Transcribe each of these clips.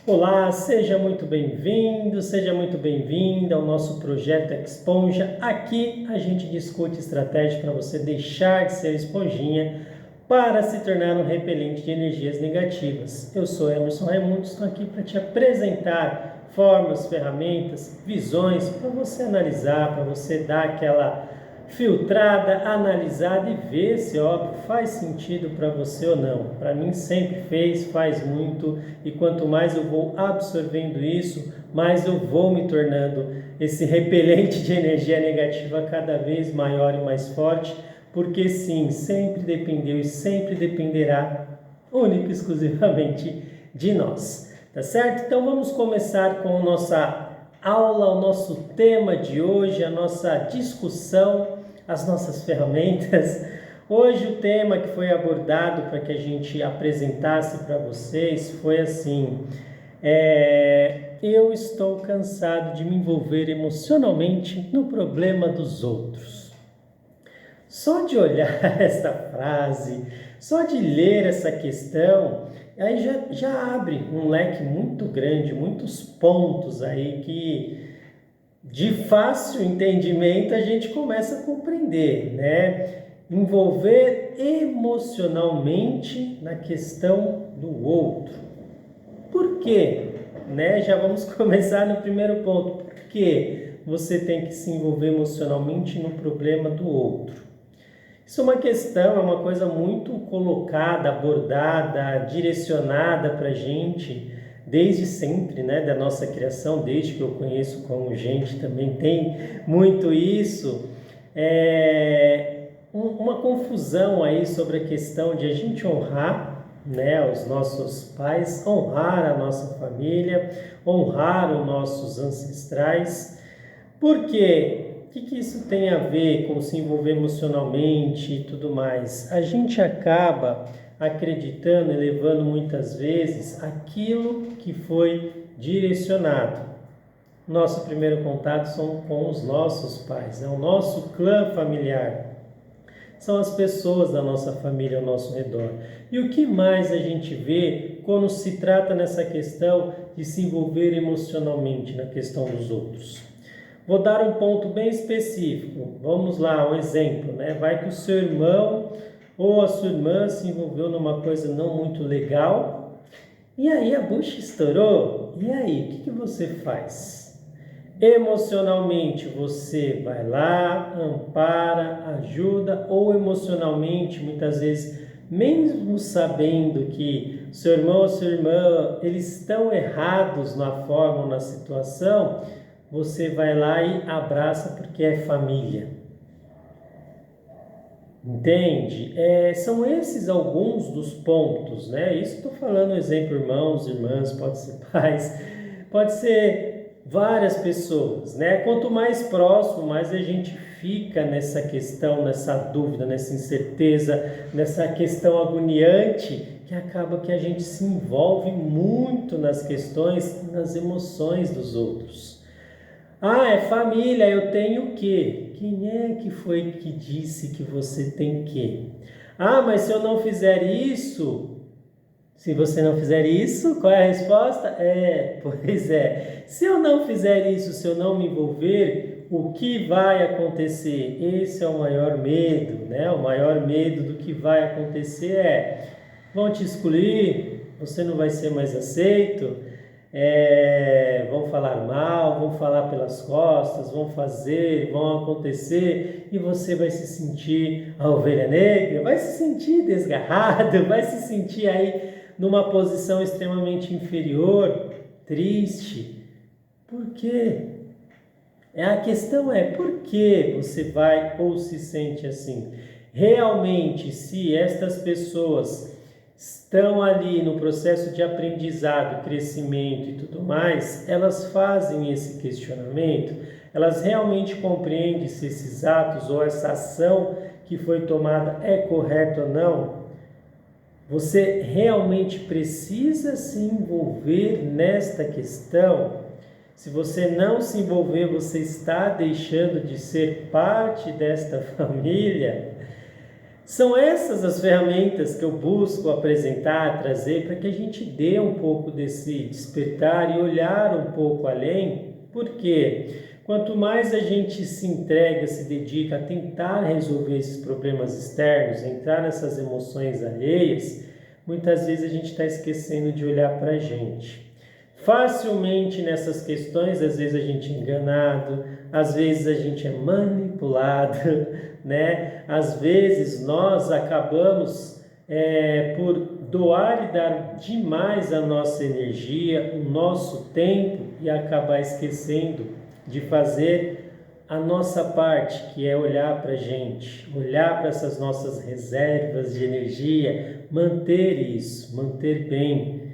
Olá, seja muito bem-vindo, seja muito bem-vinda ao nosso projeto Exponja. Aqui a gente discute estratégia para você deixar de ser esponjinha para se tornar um repelente de energias negativas. Eu sou Emerson Raimundo, estou aqui para te apresentar formas, ferramentas, visões para você analisar, para você dar aquela filtrada, analisada e ver se, óbvio, faz sentido para você ou não. Para mim sempre fez, faz muito, e quanto mais eu vou absorvendo isso, mais eu vou me tornando esse repelente de energia negativa cada vez maior e mais forte, porque sim, sempre dependeu e sempre dependerá única e exclusivamente de nós, tá certo? Então vamos começar com a nossa aula, o nosso tema de hoje, a nossa discussão, as nossas ferramentas. Hoje o tema que foi abordado para que a gente apresentasse para vocês foi assim: eu estou cansado de me envolver emocionalmente no problema dos outros. Só de olhar essa frase, só de ler essa questão, aí já abre um leque muito grande, muitos pontos aí que de fácil entendimento a gente começa a compreender, né? Envolver emocionalmente na questão do outro. Por quê? Né? Já vamos começar no primeiro ponto. Por que você tem que se envolver emocionalmente no problema do outro? Isso é uma questão, é uma coisa muito colocada, abordada, direcionada para a gente desde sempre, né, da nossa criação, desde que eu conheço como gente também tem muito isso. Uma confusão aí sobre a questão de a gente honrar, né, os nossos pais, honrar a nossa família, honrar os nossos ancestrais. Por quê? O que isso tem a ver com se envolver emocionalmente e tudo mais? A gente acaba acreditando e levando muitas vezes aquilo que foi direcionado. Nosso primeiro contato são com os nossos pais, né? O nosso clã familiar. São as pessoas da nossa família ao nosso redor. E o que mais a gente vê quando se trata nessa questão de se envolver emocionalmente na questão dos outros? Vou dar um ponto bem específico. Vamos lá, um exemplo, né? Vai que o seu irmão ou a sua irmã se envolveu numa coisa não muito legal e aí a bucha estourou. E aí, o que você faz? Emocionalmente você vai lá, ampara, ajuda, ou emocionalmente, muitas vezes, mesmo sabendo que seu irmão ou sua irmã eles estão errados na forma ou na situação, você vai lá e abraça porque é família. Entende? São esses alguns dos pontos, né? Isso estou falando, exemplo, irmãos, irmãs, pode ser pais, pode ser várias pessoas, né? Quanto mais próximo, mais a gente fica nessa questão, nessa dúvida, nessa incerteza, nessa questão agoniante, que acaba que a gente se envolve muito nas questões, nas emoções dos outros. Ah, é família, eu tenho o quê? Quem é que foi que disse que você tem que? Ah, mas se eu não fizer isso, se você não fizer isso, qual é a resposta? Pois é. Se eu não fizer isso, se eu não me envolver, o que vai acontecer? Esse é o maior medo, né? O maior medo do que vai acontecer vão te excluir, você não vai ser mais aceito, vão falar mal, vão falar pelas costas, vão fazer, vão acontecer, e você vai se sentir a ovelha negra, vai se sentir desgarrado, vai se sentir aí numa posição extremamente inferior, triste. Por quê? A questão é por que você vai ou se sente assim? Realmente, se estas pessoas estão ali no processo de aprendizado, crescimento e tudo mais, elas fazem esse questionamento, elas realmente compreendem se esses atos ou essa ação que foi tomada é correta ou não? Você realmente precisa se envolver nesta questão? Se você não se envolver, você está deixando de ser parte desta família? São essas as ferramentas que eu busco apresentar, trazer, para que a gente dê um pouco desse despertar e olhar um pouco além, porque quanto mais a gente se entrega, se dedica a tentar resolver esses problemas externos, entrar nessas emoções alheias, muitas vezes a gente está esquecendo de olhar para a gente. Facilmente nessas questões, às vezes a gente é enganado, às vezes a gente é manipulado, né? Às vezes nós acabamos por doar e dar demais a nossa energia, o nosso tempo e acabar esquecendo de fazer a nossa parte, que é olhar para a gente, olhar para essas nossas reservas de energia, manter isso, manter bem.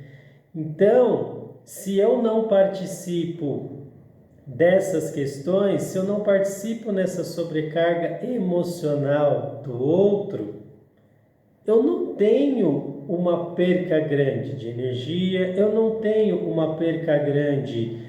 Então, se eu não participo dessas questões, se eu não participo nessa sobrecarga emocional do outro, eu não tenho uma perca grande de energia, eu não tenho uma perca grande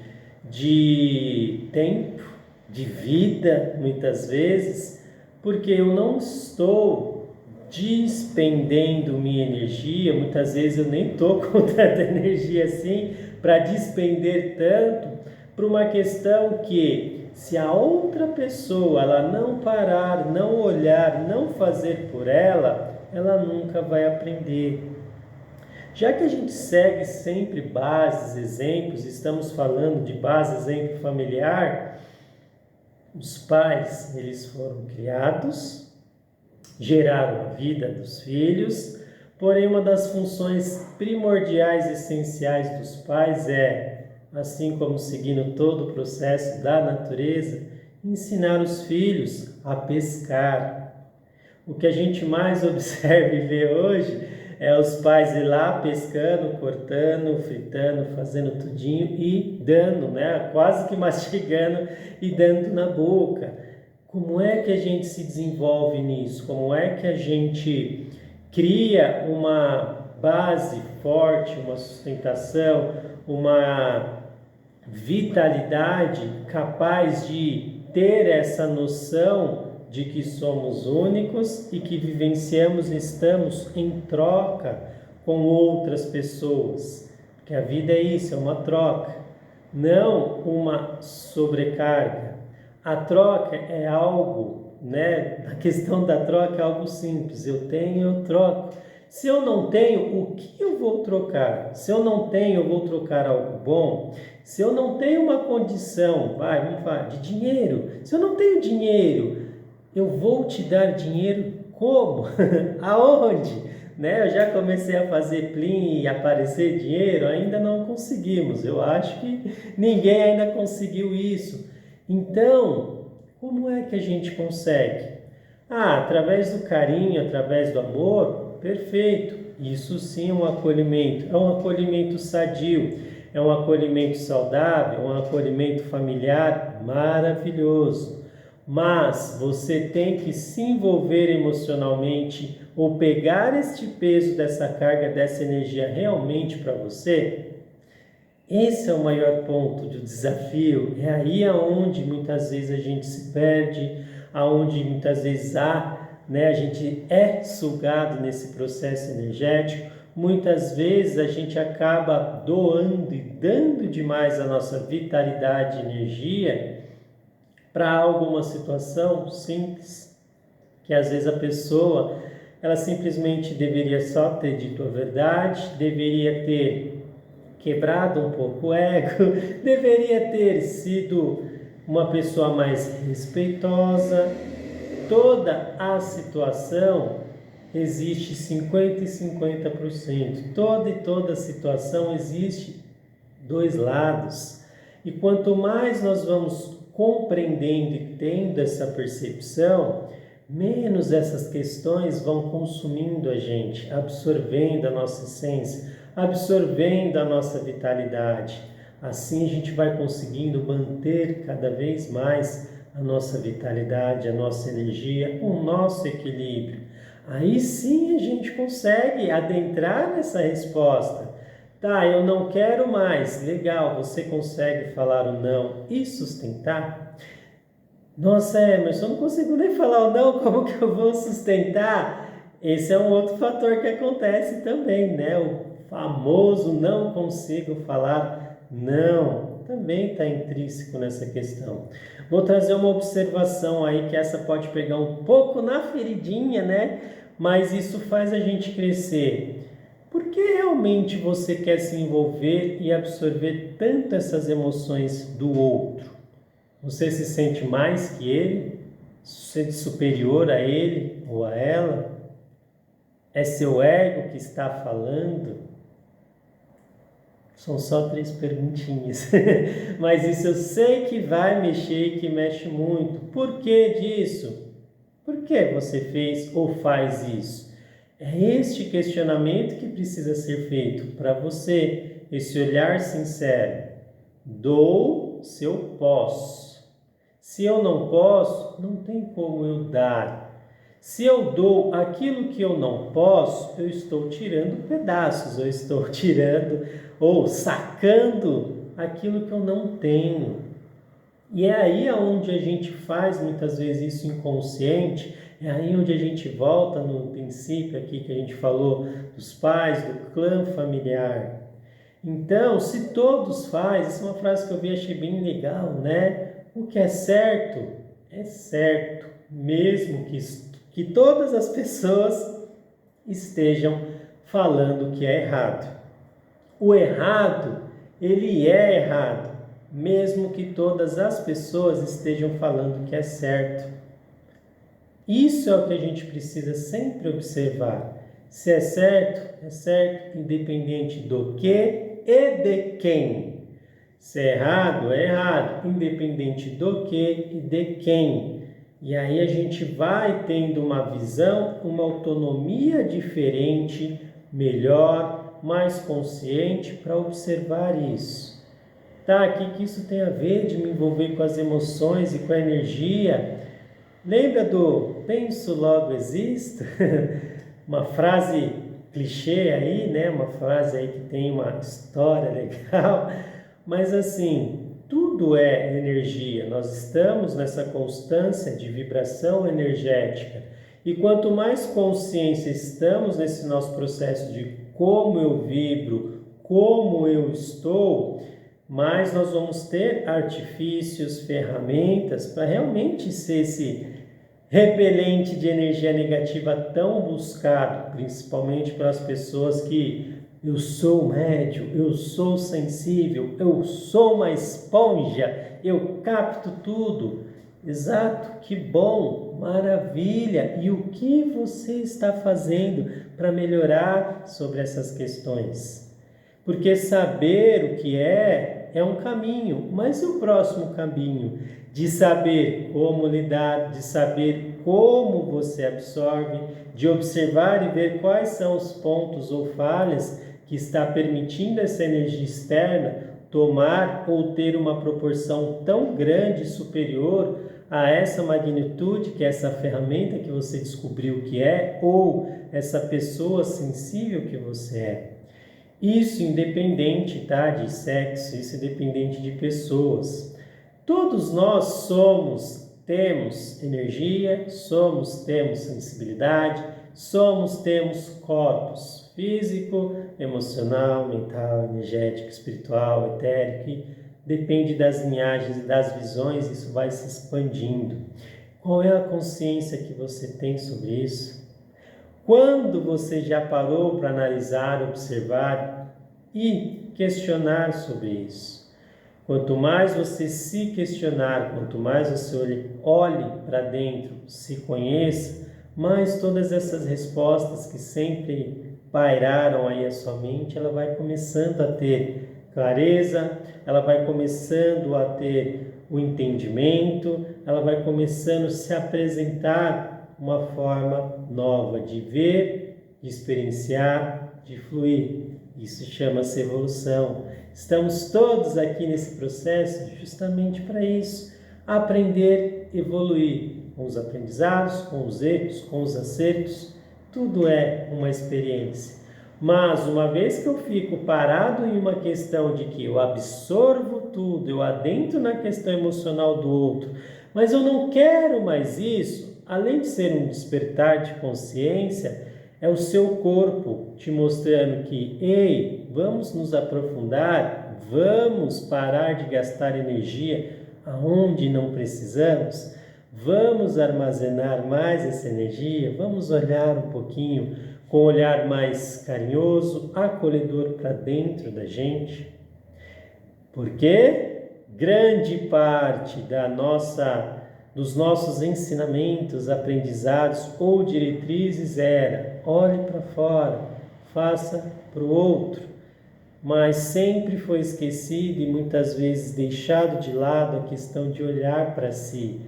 de tempo, de vida, muitas vezes, porque eu não estou despendendo minha energia, muitas vezes eu nem estou com tanta energia assim para despender tanto, para uma questão que, se a outra pessoa ela não parar, não olhar, não fazer por ela, ela nunca vai aprender. Já que a gente segue sempre bases, exemplos, estamos falando de base, exemplo familiar, os pais, eles foram criados, geraram a vida dos filhos, porém uma das funções primordiais e essenciais dos pais é, assim como seguindo todo o processo da natureza, ensinar os filhos a pescar. O que a gente mais observa e vê hoje é os pais ir lá pescando, cortando, fritando, fazendo tudinho e dando, né? Quase que mastigando e dando na boca. Como é que a gente se desenvolve nisso? Como é que a gente cria uma base forte, uma sustentação, uma vitalidade capaz de ter essa noção de que somos únicos e que vivenciamos e estamos em troca com outras pessoas? Porque a vida é isso, é uma troca, não uma sobrecarga. A troca é algo, né? A questão da troca é algo simples. Eu tenho, eu troco. Se eu não tenho, o que eu vou trocar? Se eu não tenho, eu vou trocar algo bom? Se eu não tenho uma condição, vamos falar de dinheiro. Se eu não tenho dinheiro, eu vou te dar dinheiro como? Aonde? Né? Eu já comecei a fazer plim e aparecer dinheiro, ainda não conseguimos. Eu acho que ninguém ainda conseguiu isso. Então, como é que a gente consegue? Através do carinho, através do amor, perfeito. Isso sim é um acolhimento sadio, é um acolhimento saudável, um acolhimento familiar maravilhoso. Mas você tem que se envolver emocionalmente ou pegar este peso dessa carga, dessa energia realmente para você. Esse é o maior ponto do desafio, é aí aonde muitas vezes a gente se perde, aonde muitas vezes a gente é sugado nesse processo energético, muitas vezes a gente acaba doando e dando demais a nossa vitalidade e energia para alguma situação simples, que às vezes a pessoa, ela simplesmente deveria só ter dito a verdade, deveria ter quebrado um pouco o ego, deveria ter sido uma pessoa mais respeitosa. Toda a situação existe 50% e 50%. Toda situação existe dois lados. E quanto mais nós vamos compreendendo e tendo essa percepção, menos essas questões vão consumindo a gente, absorvendo a nossa essência, absorvendo a nossa vitalidade. Assim a gente vai conseguindo manter cada vez mais a nossa vitalidade, a nossa energia, o nosso equilíbrio. Aí sim a gente consegue adentrar nessa resposta. Tá, eu não quero mais. Legal, você consegue falar o não e sustentar? Nossa, Emerson, eu não consigo nem falar o não, como que eu vou sustentar? Esse é um outro fator que acontece também, né? O famoso não consigo falar não, também está intrínseco nessa questão. Vou trazer uma observação aí que essa pode pegar um pouco na feridinha, né? Mas isso faz a gente crescer. Por que realmente você quer se envolver e absorver tanto essas emoções do outro? Você se sente mais que ele? Se sente superior a ele ou a ela? É seu ego que está falando? São só 3 perguntinhas. Mas isso eu sei que vai mexer e que mexe muito. Por que disso? Por que você fez ou faz isso? É este questionamento que precisa ser feito para você, esse olhar sincero. Dou se eu posso. Se eu não posso, não tem como eu dar. Se eu dou aquilo que eu não posso, eu estou tirando pedaços, eu estou tirando ou sacando aquilo que eu não tenho. E é aí onde a gente faz muitas vezes isso inconsciente, é aí onde a gente volta no princípio aqui que a gente falou dos pais, do clã familiar. Então, se todos fazem, essa é uma frase que eu vi, achei bem legal, né? O que é certo, mesmo que todas as pessoas estejam falando que é errado. O errado, ele é errado, mesmo que todas as pessoas estejam falando que é certo. Isso é o que a gente precisa sempre observar. Se é certo, independente do que e de quem. Se é errado, independente do que e de quem. E aí a gente vai tendo uma visão, uma autonomia diferente, melhor, mais consciente para observar isso. Tá, aqui que isso tem a ver de me envolver com as emoções e com a energia. Lembra do penso logo existo? Uma frase clichê aí, né? Uma frase aí que tem uma história legal. Mas assim, tudo é energia. Nós estamos nessa constância de vibração energética. E quanto mais consciência estamos nesse nosso processo de como eu vibro, como eu estou, mais nós vamos ter artifícios, ferramentas para realmente ser esse repelente de energia negativa tão buscado, principalmente para as pessoas que eu sou médio, eu sou sensível, eu sou uma esponja, eu capto tudo. Exato, que bom, maravilha! E o que você está fazendo para melhorar sobre essas questões? Porque saber o que é um caminho, mas e o próximo caminho? De saber como lidar, de saber como você absorve, de observar e ver quais são os pontos ou falhas que está permitindo essa energia externa tomar ou ter uma proporção tão grande, superior a essa magnitude, que é essa ferramenta que você descobriu que é, ou essa pessoa sensível que você é. Isso independente, tá, de sexo, isso independente de pessoas. Todos nós temos energia, temos sensibilidade, temos corpos físico, emocional, mental, energético, espiritual, etérico. E depende das linhagens e das visões, isso vai se expandindo. Qual é a consciência que você tem sobre isso? Quando você já parou para analisar, observar e questionar sobre isso? Quanto mais você se questionar, quanto mais você olhe para dentro, se conheça, mais todas essas respostas que sempre pairaram aí a sua mente, ela vai começando a ter clareza, ela vai começando a ter o entendimento, ela vai começando a se apresentar uma forma nova de ver, de experienciar, de fluir. Isso chama-se evolução. Estamos todos aqui nesse processo justamente para isso, aprender, evoluir com os aprendizados, com os erros, com os acertos, tudo é uma experiência. Mas uma vez que eu fico parado em uma questão de que eu absorvo tudo, eu adentro na questão emocional do outro, mas eu não quero mais isso, além de ser um despertar de consciência, é o seu corpo te mostrando que, ei, vamos nos aprofundar, vamos parar de gastar energia aonde não precisamos, vamos armazenar mais essa energia, vamos olhar um pouquinho com um olhar mais carinhoso, acolhedor para dentro da gente. Porque grande parte dos nossos ensinamentos, aprendizados ou diretrizes era: olhe para fora, faça para o outro. Mas sempre foi esquecido e muitas vezes deixado de lado a questão de olhar para si,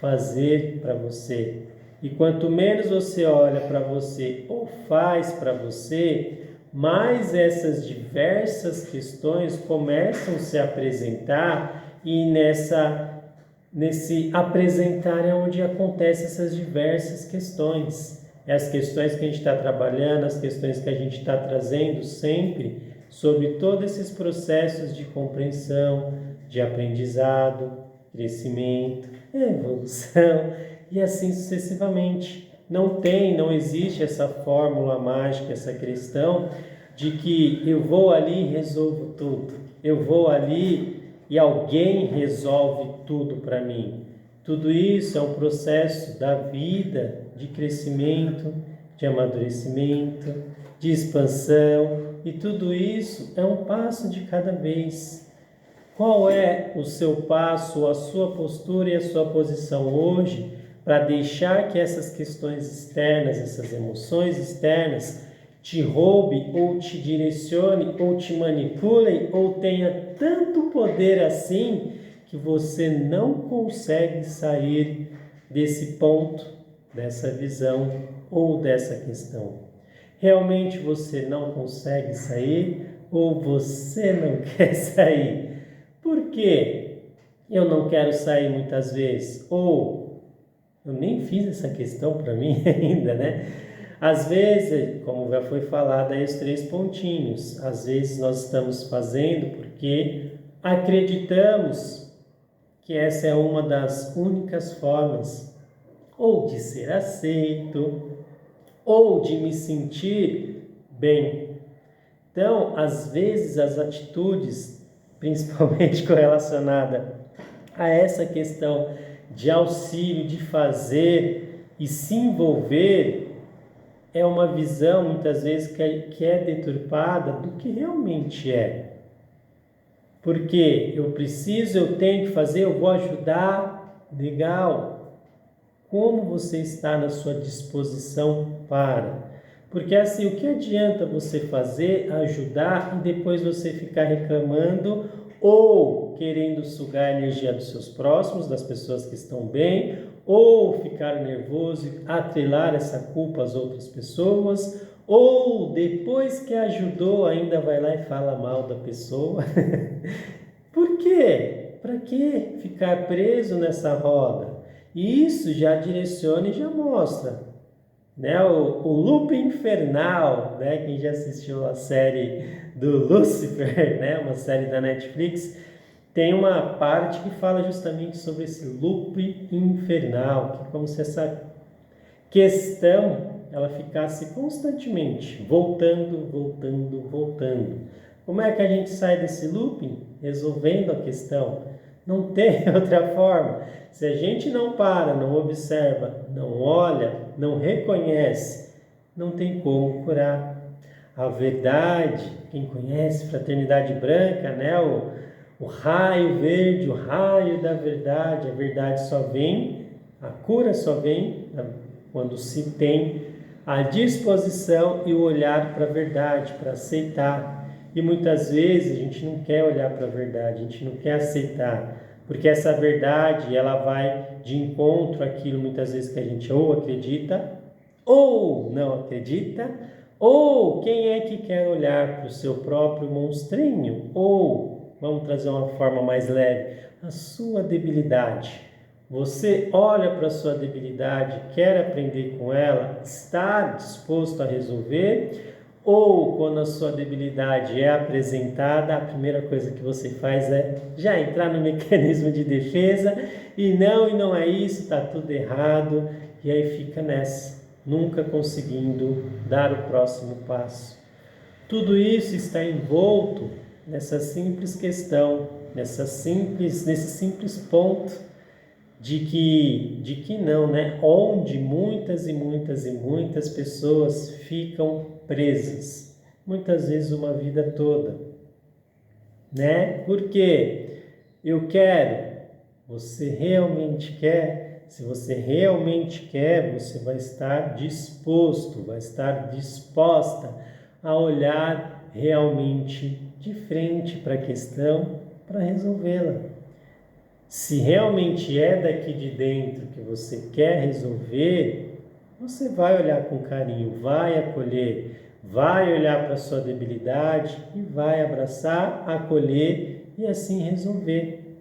fazer para você. E quanto menos você olha para você ou faz para você, mais essas diversas questões começam a se apresentar, e nesse apresentar é onde acontecem essas diversas questões. As questões que a gente está trabalhando, as questões que a gente está trazendo sempre sobre todos esses processos de compreensão, de aprendizado, crescimento, evolução e assim sucessivamente. Não existe essa fórmula mágica, essa questão de que eu vou ali e resolvo tudo. Eu vou ali e alguém resolve tudo para mim. Tudo isso é um processo da vida, de crescimento, de amadurecimento, de expansão, e tudo isso é um passo de cada vez. Qual é o seu passo, a sua postura e a sua posição hoje para deixar que essas questões externas, essas emoções externas, te roube ou te direcione ou te manipulem ou tenha tanto poder assim que você não consegue sair desse ponto, dessa visão ou dessa questão? Realmente você não consegue sair ou você não quer sair? Por quê? Eu não quero sair muitas vezes, ou eu nem fiz essa questão para mim ainda, né? Às vezes, como já foi falado aí os 3 pontinhos, às vezes nós estamos fazendo porque acreditamos que essa é uma das únicas formas ou de ser aceito ou de me sentir bem. Então, às vezes as atitudes, principalmente correlacionada a essa questão de auxílio, de fazer e se envolver, é uma visão muitas vezes que é deturpada do que realmente é. Porque eu preciso, eu tenho que fazer, eu vou ajudar, legal. Como você está na sua disposição para? Porque assim, o que adianta você fazer, ajudar e depois você ficar reclamando ou querendo sugar a energia dos seus próximos, das pessoas que estão bem, ou ficar nervoso e atrelar essa culpa às outras pessoas, ou depois que ajudou ainda vai lá e fala mal da pessoa. Por quê? Para que ficar preso nessa roda? E isso já direciona e já mostra, né? O loop infernal, né? Quem já assistiu a série do Lucifer, né? Uma série da Netflix, tem uma parte que fala justamente sobre esse loop infernal, que é como se essa questão ela ficasse constantemente voltando. Como é que a gente sai desse looping? Resolvendo a questão. Não tem outra forma. Se a gente não para, não observa, não olha, não reconhece, não tem como curar. A verdade, quem conhece Fraternidade Branca, né? O raio verde, o raio da verdade. A verdade só vem, a cura só vem quando se tem a disposição e o olhar para a verdade, para aceitar. E muitas vezes a gente não quer olhar para a verdade, a gente não quer aceitar, porque essa verdade ela vai de encontro àquilo muitas vezes que a gente ou acredita, ou não acredita, ou quem é que quer olhar para o seu próprio monstrinho, ou, vamos trazer uma forma mais leve, a sua debilidade. Você olha para a sua debilidade, quer aprender com ela, está disposto a resolver, ou quando a sua debilidade é apresentada, a primeira coisa que você faz é já entrar no mecanismo de defesa e não é isso, está tudo errado, e aí fica nessa, nunca conseguindo dar o próximo passo. Tudo isso está envolto nessa simples questão, nesse simples ponto de que não, né? Onde muitas e muitas e muitas pessoas ficam presas, muitas vezes uma vida toda, né? Porque eu quero, você realmente quer? Se você realmente quer, você vai estar disposto, vai estar disposta a olhar realmente de frente para a questão para resolvê-la. Se realmente é daqui de dentro que você quer resolver, você vai olhar com carinho, vai acolher, vai olhar para a sua debilidade e vai abraçar, acolher e assim resolver.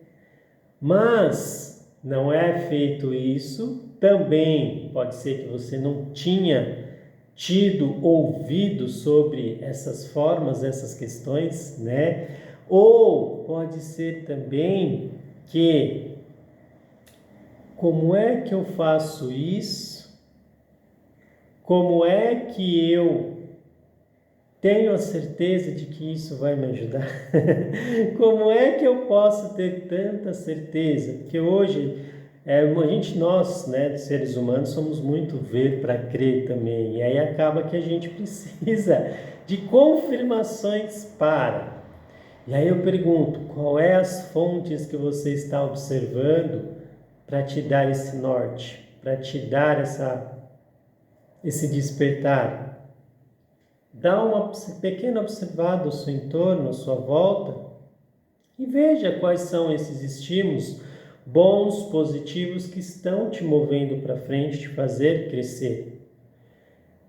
Mas não é feito isso, também pode ser que você não tinha tido ouvido sobre essas formas, essas questões, né? Ou pode ser também que, como é que eu faço isso? Como é que eu tenho a certeza de que isso vai me ajudar? Como é que eu posso ter tanta certeza? Porque hoje, nós, né, seres humanos, somos muito ver para crer também. E aí acaba que a gente precisa de confirmações para. E aí eu pergunto, qual é as fontes que você está observando para te dar esse norte, para te dar esse despertar? Dá uma pequena observada ao seu entorno, à sua volta, e veja quais são esses estímulos bons, positivos, que estão te movendo para frente, te fazer crescer.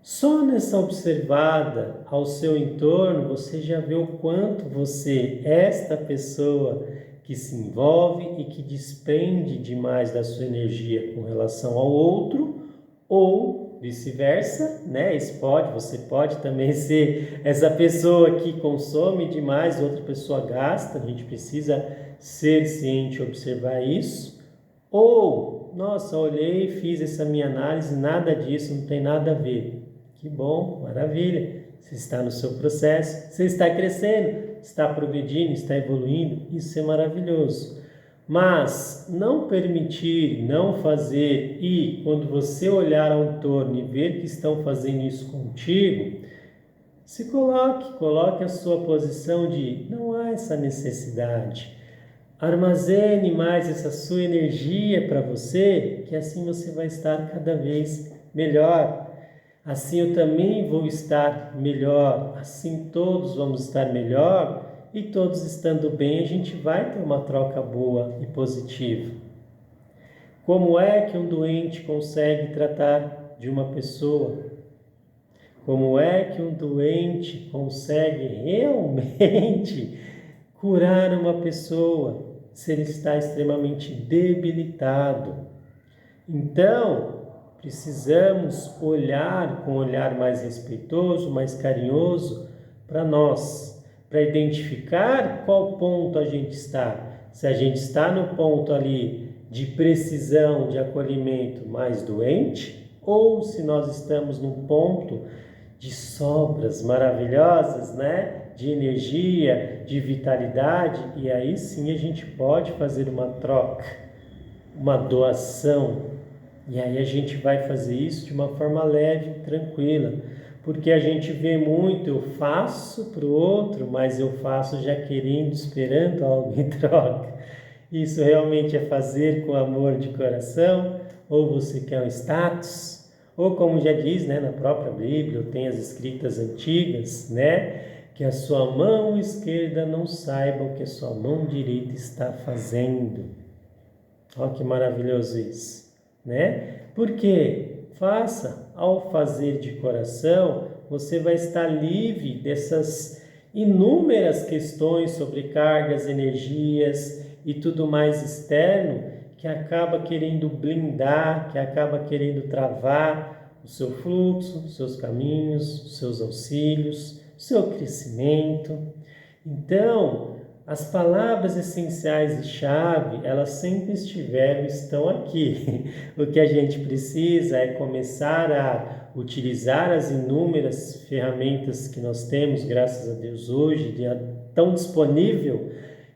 Só nessa observada ao seu entorno, você já vê o quanto você, esta pessoa que se envolve e que despende demais da sua energia com relação ao outro, ou vice-versa, né? Você pode também ser essa pessoa que consome demais, outra pessoa gasta, a gente precisa ser ciente e observar isso. Ou, nossa, olhei, fiz essa minha análise, nada disso, não tem nada a ver. Que bom, maravilha. Você está no seu processo, você está crescendo, está progredindo, está evoluindo, isso é maravilhoso. Mas não permitir, não fazer, e quando você olhar ao entorno e ver que estão fazendo isso contigo, se coloque a sua posição de não há essa necessidade. Armazene mais essa sua energia para você, que assim você vai estar cada vez melhor. Assim eu também vou estar melhor, assim todos vamos estar melhor, e todos estando bem a gente vai ter uma troca boa e positiva. Como é que um doente consegue tratar de uma pessoa? Como é que um doente consegue realmente curar uma pessoa se ele está extremamente debilitado? Então, precisamos olhar com um olhar mais respeitoso, mais carinhoso para nós, para identificar qual ponto a gente está. Se a gente está no ponto ali de precisão, de acolhimento mais doente, ou se nós estamos num ponto de sobras maravilhosas, né? De energia, de vitalidade, e aí sim a gente pode fazer uma troca, uma doação. E aí a gente vai fazer isso de uma forma leve, tranquila, porque a gente vê muito, eu faço para o outro, mas eu faço já querendo, esperando algo em troca. Isso realmente é fazer com amor de coração? Ou você quer um status? Ou como já diz, né, na própria Bíblia, tem as escritas antigas, né, que a sua mão esquerda não saiba o que a sua mão direita está fazendo. Olha que maravilhoso isso, né? Porque ao fazer de coração, você vai estar livre dessas inúmeras questões sobre cargas, energias e tudo mais externo que acaba querendo blindar, que acaba querendo travar o seu fluxo, os seus caminhos, os seus auxílios, o seu crescimento. Então, As palavras essenciais e chave, elas sempre estiveram e estão aqui. O que a gente precisa é começar a utilizar as inúmeras ferramentas que nós temos, graças a Deus, hoje, tão disponível,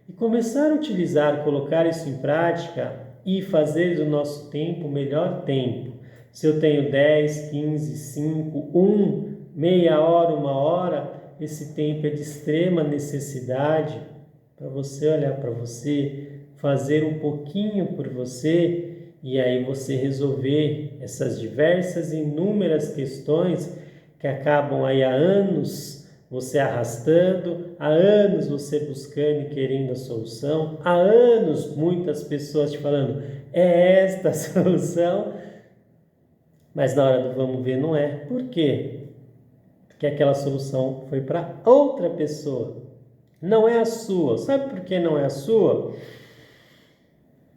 e começar a utilizar, colocar isso em prática e fazer do nosso tempo o melhor tempo. Se eu tenho 10, 15, 5, meia hora, 1 hora, esse tempo é de extrema necessidade para você olhar para você, fazer um pouquinho por você e aí você resolver essas diversas e inúmeras questões que acabam aí há anos você arrastando, há anos você buscando e querendo a solução, há anos muitas pessoas te falando, é esta a solução, mas na hora do vamos ver não é. Por quê? Porque aquela solução foi para outra pessoa. Não é a sua. Sabe por que não é a sua?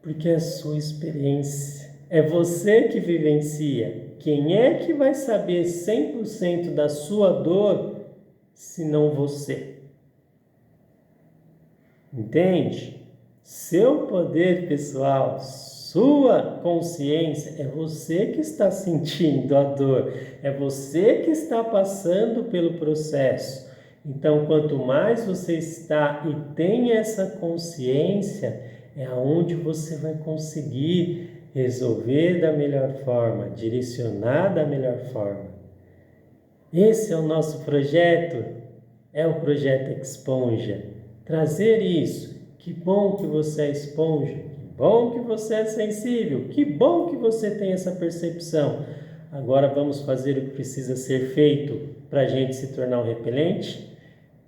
Porque é a sua experiência. É você que vivencia. Quem é que vai saber 100% da sua dor se não você? Entende? Seu poder pessoal, sua consciência, é você que está sentindo a dor. É você que está passando pelo processo. Então, quanto mais você está e tem essa consciência, é aonde você vai conseguir resolver da melhor forma, direcionar da melhor forma. Esse é o nosso projeto, é o projeto Exponja. Trazer isso. Que bom que você é esponja, que bom que você é sensível, que bom que você tem essa percepção. Agora vamos fazer o que precisa ser feito para a gente se tornar um repelente?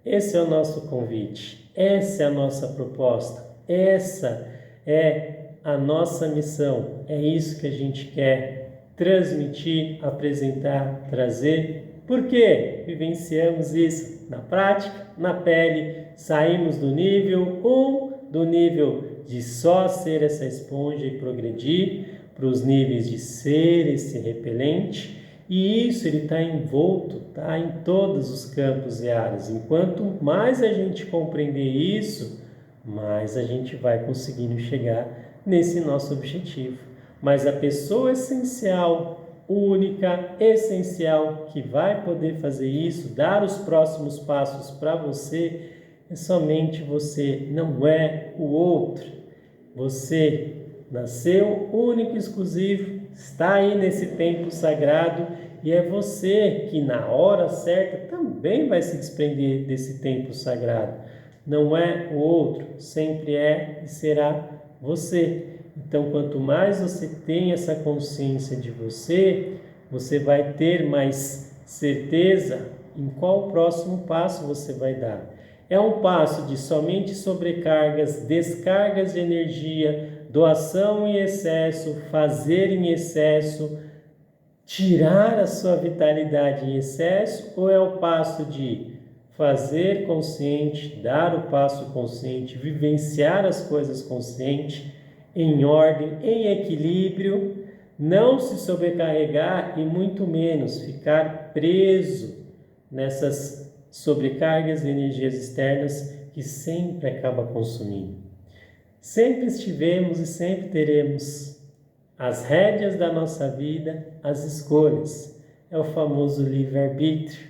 Esse é o nosso convite, essa é a nossa proposta, essa é a nossa missão, é isso que a gente quer transmitir, apresentar, trazer. Por quê? Vivenciamos isso na prática, na pele, saímos do nível 1, do nível de só ser essa esponja e progredir para os níveis de ser esse repelente. E isso ele está envolto, tá, em todos os campos e áreas. Enquanto mais a gente compreender isso, mais a gente vai conseguindo chegar nesse nosso objetivo. Mas a pessoa essencial, única, essencial, que vai poder fazer isso, dar os próximos passos para você, é somente você, não é o outro. Você nasceu único e exclusivo, está aí nesse tempo sagrado e é você que na hora certa também vai se desprender desse tempo sagrado. Não é o outro, sempre é e será você. Então, quanto mais você tem essa consciência de você, você vai ter mais certeza em qual próximo passo você vai dar. É um passo de somente sobrecargas, descargas de energia, doação em excesso, fazer em excesso, tirar a sua vitalidade em excesso, ou é o passo de fazer consciente, dar o passo consciente, vivenciar as coisas consciente, em ordem, em equilíbrio, não se sobrecarregar e muito menos ficar preso nessas sobrecargas de energias externas que sempre acaba consumindo. Sempre estivemos e sempre teremos as rédeas da nossa vida, as escolhas. É o famoso livre-arbítrio.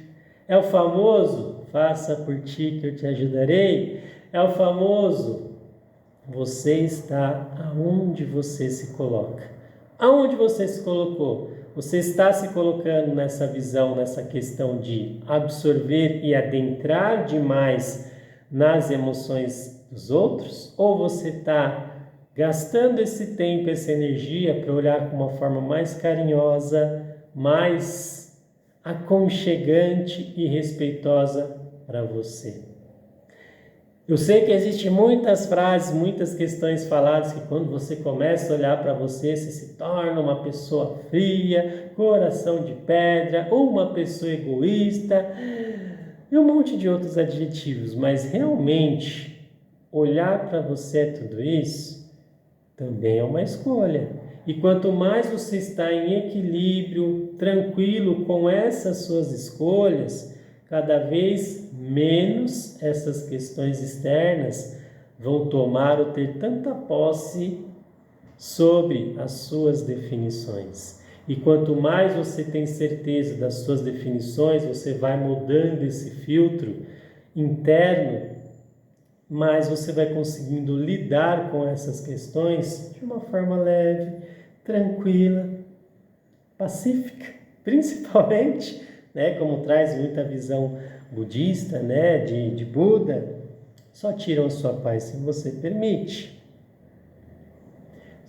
É o famoso faça por ti que eu te ajudarei. É o famoso você está aonde você se coloca. Aonde você se colocou? Você está se colocando nessa visão, nessa questão de absorver e adentrar demais nas emoções dos outros? Ou você está gastando esse tempo, essa energia para olhar com uma forma mais carinhosa, mais aconchegante e respeitosa para você? Eu sei que existem muitas frases, muitas questões faladas que quando você começa a olhar para você se torna uma pessoa fria, coração de pedra, ou uma pessoa egoísta, e um monte de outros adjetivos. Mas realmente, olhar para você é tudo isso também é uma escolha. E quanto mais você está em equilíbrio, tranquilo com essas suas escolhas, cada vez menos essas questões externas vão tomar ou ter tanta posse sobre as suas definições. E quanto mais você tem certeza das suas definições, você vai mudando esse filtro interno, mais você vai conseguindo lidar com essas questões de uma forma leve, tranquila, pacífica, principalmente, né, como traz muita visão budista, né, de Buda, só tiram a sua paz se você permite.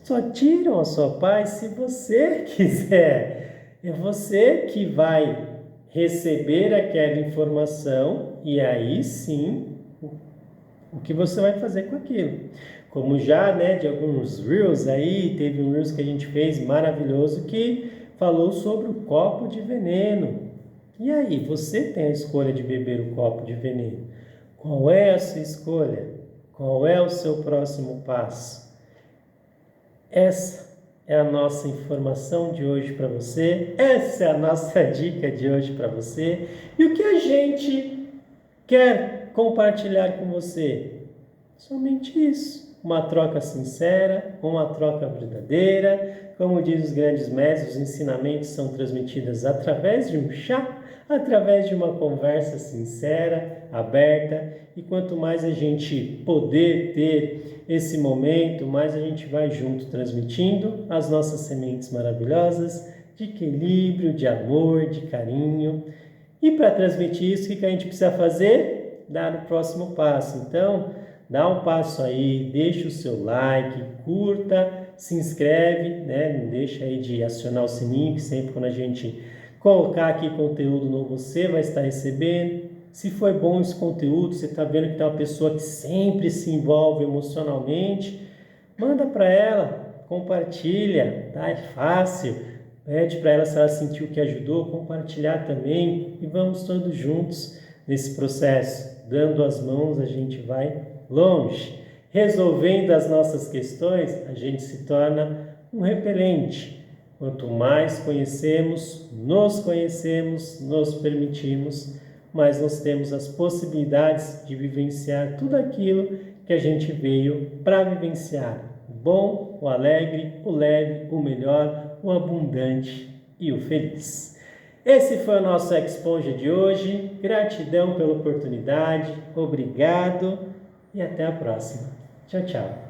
Só tiram a sua paz se você quiser. É você que vai receber aquela informação e aí sim o que você vai fazer com aquilo. Como já, né, de alguns Reels aí, teve um Reels que a gente fez maravilhoso que falou sobre o copo de veneno. E aí, você tem a escolha de beber o copo de veneno. Qual é a sua escolha? Qual é o seu próximo passo? Essa é a nossa informação de hoje para você. Essa é a nossa dica de hoje para você. E o que a gente quer compartilhar com você? Somente isso. Uma troca sincera, uma troca verdadeira. Como diz os grandes mestres, os ensinamentos são transmitidos através de um chá, através de uma conversa sincera, aberta. E quanto mais a gente poder ter esse momento, mais a gente vai junto transmitindo as nossas sementes maravilhosas de equilíbrio, de amor, de carinho. E para transmitir isso, o que a gente precisa fazer? Dar o próximo passo. Então, dá um passo aí, deixa o seu like, curta, se inscreve, né? Não deixa aí de acionar o sininho, que sempre quando a gente colocar aqui conteúdo novo, você vai estar recebendo. Se foi bom esse conteúdo, você está vendo que tem uma pessoa que sempre se envolve emocionalmente, manda para ela, compartilha, tá? É fácil. Pede para ela se ela sentiu que ajudou, compartilhar também e vamos todos juntos nesse processo. Dando as mãos, a gente vai longe. Resolvendo as nossas questões, a gente se torna um repelente. Quanto mais conhecemos, nos permitimos, mais nós temos as possibilidades de vivenciar tudo aquilo que a gente veio para vivenciar. O bom, o alegre, o leve, o melhor, o abundante e o feliz. Esse foi o nosso Exponja de hoje. Gratidão pela oportunidade, obrigado e até a próxima. Tchau, tchau.